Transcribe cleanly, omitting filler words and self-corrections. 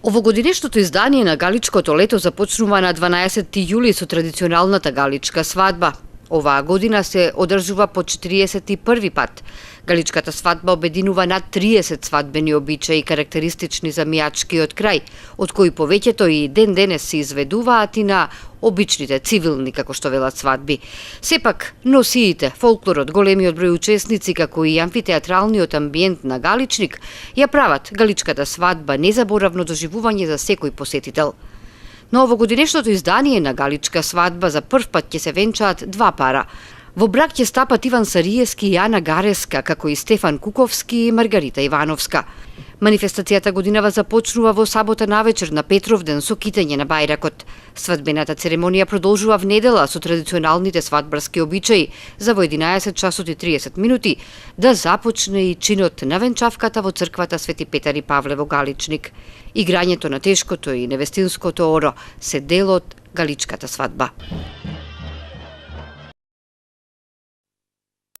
Овогодинешното издание на Галичкото лето започнува на 12 јули со традиционалната галичка свадба. Оваа година се одржува по 41 пат. Галичката свадба обединува над 30 свадбени обичаи карактеристични за мијачкиот крај, од кои повеќето и ден денес се изведуваат и на обичните цивилни, како што велат, свадби. Сепак, носиите, фолклорот, големиот број учесници, како и амфитеатралниот амбиент на Галичник, ја прават Галичката свадба незаборавно доживување за секој посетител. На овогодинешното издание на Галичка свадба за прв пат ќе се венчаат два пара. Во брак ќе стапат Иван Сариевски и Ана Гареска, како и Стефан Куковски и Маргарита Ивановска. Манифестацијата годинава започнува во сабота навечер на Петровден со китење на бајракот. Свадбената церемонија продолжува в недела со традиционалните свадбарски обичаи за во 11 часот и 30 минути да започне и чинот на венчавката во црквата Свети Петар и Павле во Галичник. Играњето на тешкото и невестинското оро се дел од Галичката свадба.